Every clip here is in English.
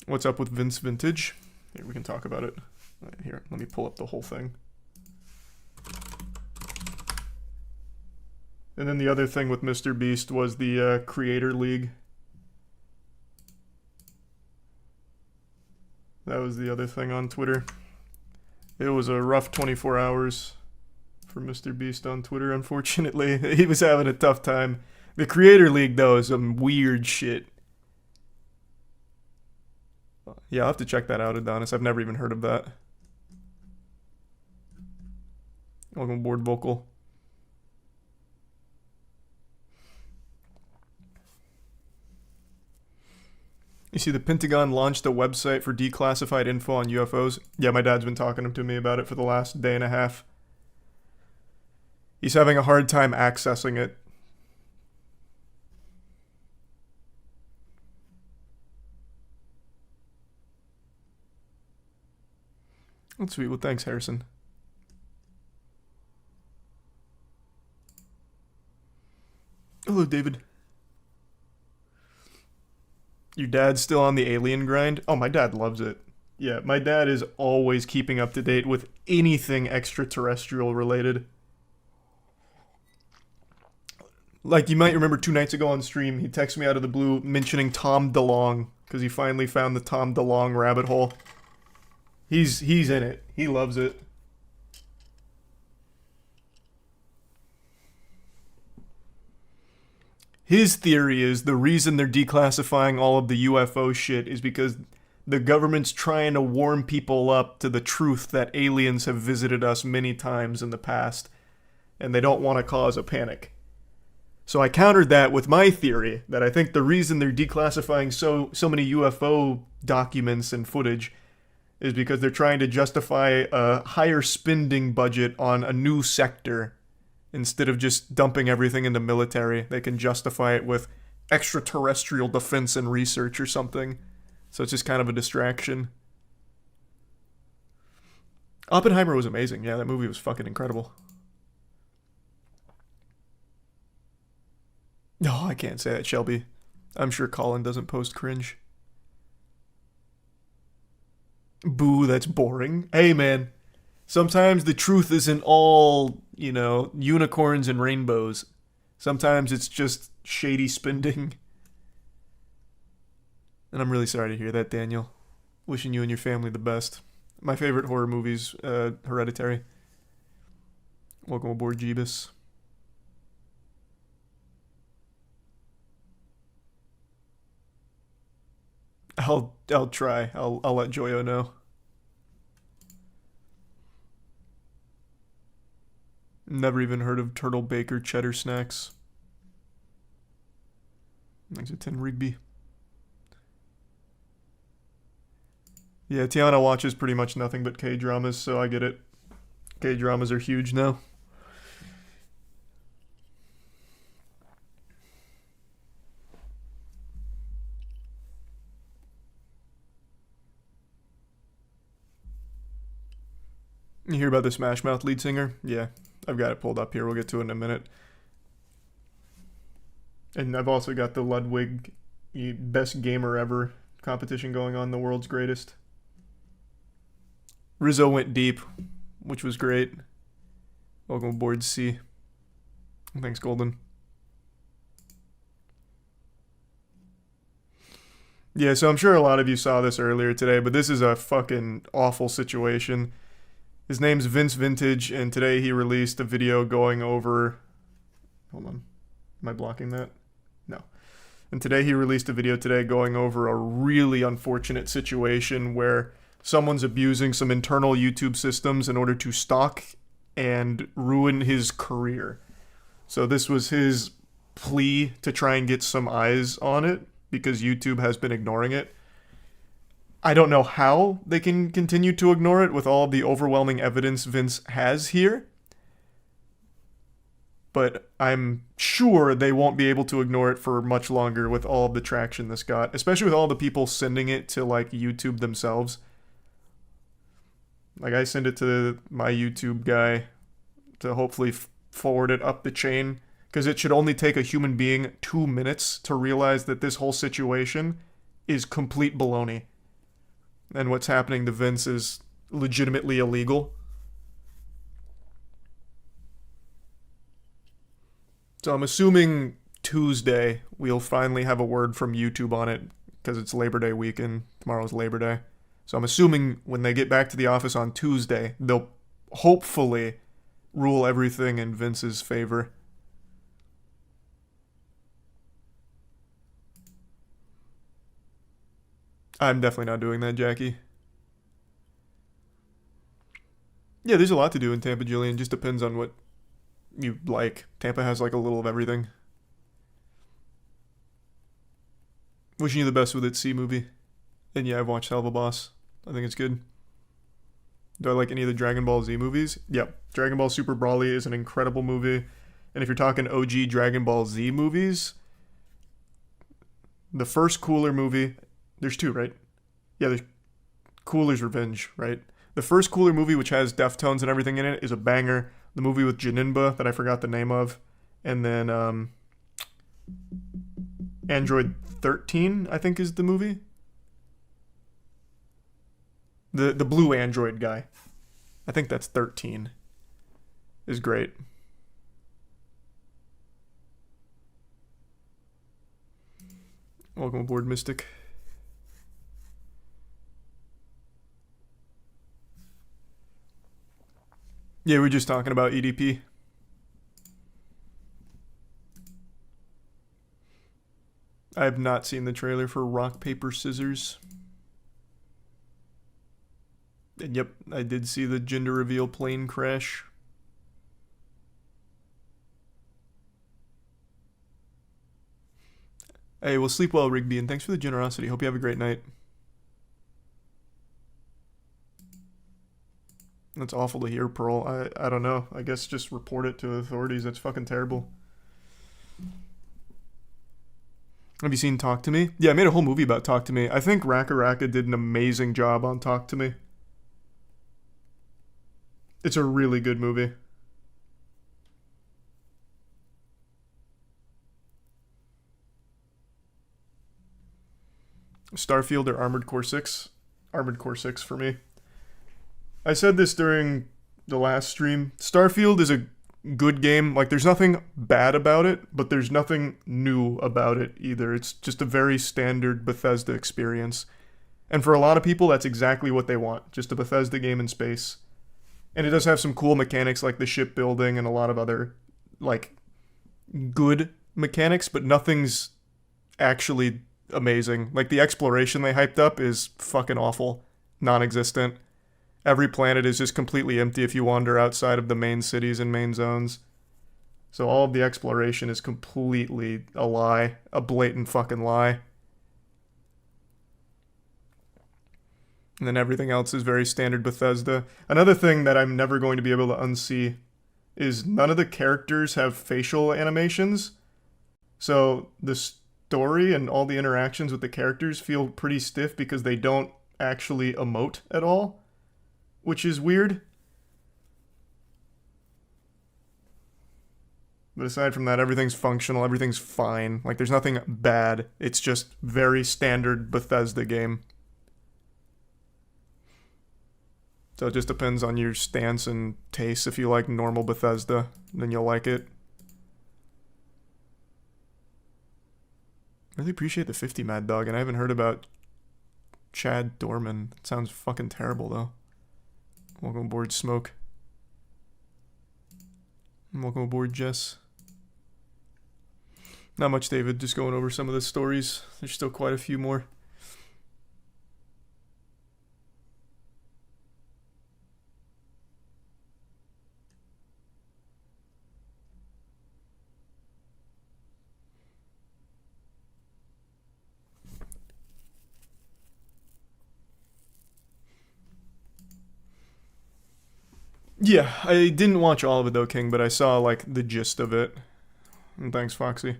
What's up with Vince Vintage? Here, we can talk about it. Here, let me pull up the whole thing. And then the other thing with Mr. Beast was the Creator League. That was the other thing on Twitter. It was a rough 24 hours for Mr. Beast on Twitter, unfortunately. He was having a tough time. The Creator League, though, is some weird shit. Yeah, I'll have to check that out, Adonis. I've never even heard of that. Welcome aboard, Vocal. You see, the Pentagon launched a website for declassified info on UFOs. Yeah, my dad's been talking to me about it for the last day and a half. He's having a hard time accessing it. That's sweet. Well, thanks, Harrison. Hello, David. Your dad's still on the alien grind? Oh, my dad loves it. Yeah, my dad is always keeping up to date with anything extraterrestrial related. Like, you might remember 2 nights ago on stream, he texted me out of the blue mentioning Tom DeLong, because he finally found the Tom DeLong rabbit hole. He's in it. He loves it. His theory is the reason they're declassifying all of the UFO shit is because the government's trying to warm people up to the truth that aliens have visited us many times in the past, and they don't want to cause a panic. So I countered that with my theory that I think the reason they're declassifying so many UFO documents and footage is because they're trying to justify a higher spending budget on a new sector. Instead of just dumping everything into military, they can justify it with extraterrestrial defense and research or something. So it's just kind of a distraction. Oppenheimer was amazing. Yeah, that movie was fucking incredible. No, I can't say that, Shelby. I'm sure Colin doesn't post cringe. Boo, that's boring. Hey, man. Sometimes the truth isn't all, you know, unicorns and rainbows. Sometimes it's just shady spending. And I'm really sorry to hear that, Daniel. Wishing you and your family the best. My favorite horror movie's Hereditary. Welcome aboard, Jeebus. I'll try. I'll let Joyo know. Never even heard of Turtle Baker cheddar snacks. Thanks a 10 Rigby. Yeah, Tiana watches pretty much nothing but K-dramas, so I get it. K-dramas are huge now. You hear about the Smash Mouth lead singer? Yeah, I've got it pulled up here. We'll get to it in a minute. And I've also got the Ludwig Best Gamer Ever competition going on, the world's greatest. Rizzo went deep, which was great. Welcome aboard, C. Thanks, Golden. Yeah, so I'm sure a lot of you saw this earlier today, but this is a fucking awful situation. His name's Vince Vintage, and today he released a video going over... Hold on. Am I blocking that? No. And today he released a video today going over a really unfortunate situation where someone's abusing some internal YouTube systems in order to stalk and ruin his career. So this was his plea to try and get some eyes on it because YouTube has been ignoring it. I don't know how they can continue to ignore it with all of the overwhelming evidence Vince has here. But I'm sure they won't be able to ignore it for much longer with all of the traction this got. Especially with all the people sending it to, like, YouTube themselves. Like, I send it to my YouTube guy to hopefully forward it up the chain. Because it should only take a human being 2 minutes to realize that this whole situation is complete baloney. and what's happening to Vince is legitimately illegal. So I'm assuming Tuesday we'll finally have a word from YouTube on it, because it's Labor Day weekend. Tomorrow's Labor Day. So I'm assuming when they get back to the office on Tuesday, they'll hopefully rule everything in Vince's favor. I'm definitely not doing that, Jackie. Yeah, there's a lot to do in Tampa, Jillian. Just depends on what you like. Tampa has like a little of everything. Wishing you the best with its C movie. And yeah, I've watched Helva Boss. I think it's good. Do I like any of the Dragon Ball Z movies? Yep. Dragon Ball Super Broly is an incredible movie. And if you're talking OG Dragon Ball Z movies, the first Cooler movie, there's two, right? Yeah, there's Cooler's Revenge, right? The first Cooler movie, which has Deftones and everything in it, is a banger. The movie with Janinba, that I forgot the name of. And then Android 13, I think is the movie. The blue android guy. I think that's 13. Is great. Welcome aboard, Mystic. Yeah, we're just talking about EDP. I have not seen the trailer for Rock, Paper, Scissors. And yep, I did see the gender reveal plane crash. Hey, well, sleep well, Rigby, and thanks for the generosity. Hope you have a great night. That's awful to hear, Pearl. I don't know. I guess just report it to authorities. That's fucking terrible. Have you seen Talk to Me? Yeah, I made a whole movie about Talk to Me. I think Raka Raka did an amazing job on Talk to Me. It's a really good movie. Starfield or Armored Core 6? Armored Core 6 for me. I said this during the last stream. Starfield is a good game. Like, there's nothing bad about it, but there's nothing new about it either. It's just a very standard Bethesda experience. And for a lot of people, that's exactly what they want. Just a Bethesda game in space. And it does have some cool mechanics like the shipbuilding and a lot of other, like, good mechanics, but nothing's actually amazing. Like, the exploration they hyped up is fucking awful. Non-existent. Every planet is just completely empty if you wander outside of the main cities and main zones. So all of the exploration is completely a lie. A blatant fucking lie. And then everything else is very standard Bethesda. Another thing that I'm never going to be able to unsee is none of the characters have facial animations. So the story and all the interactions with the characters feel pretty stiff because they don't actually emote at all, which is weird. But aside from that, everything's functional, everything's fine. Like, there's nothing bad. It's just very standard Bethesda game. So it just depends on your stance and taste. If you like normal Bethesda, then you'll like it. Really appreciate the 50, Mad Dog, and I haven't heard about Chad Dorman. It sounds fucking terrible, though. Welcome aboard, Smoke. And welcome aboard, Jess. Not much, David. Just going over some of the stories. There's still quite a few more. Yeah, I didn't watch all of it though, King, but I saw like the gist of it. And thanks, Foxy.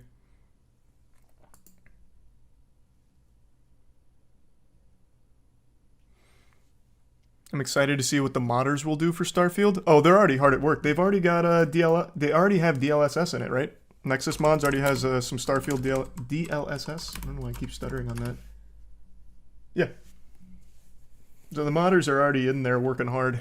I'm excited to see what the modders will do for Starfield. Oh, they're already hard at work. They've already got they already have DLSS in it, right? Nexus Mods already has some Starfield DLSS. I don't know why I keep stuttering on that. Yeah. So the modders are already in there working hard.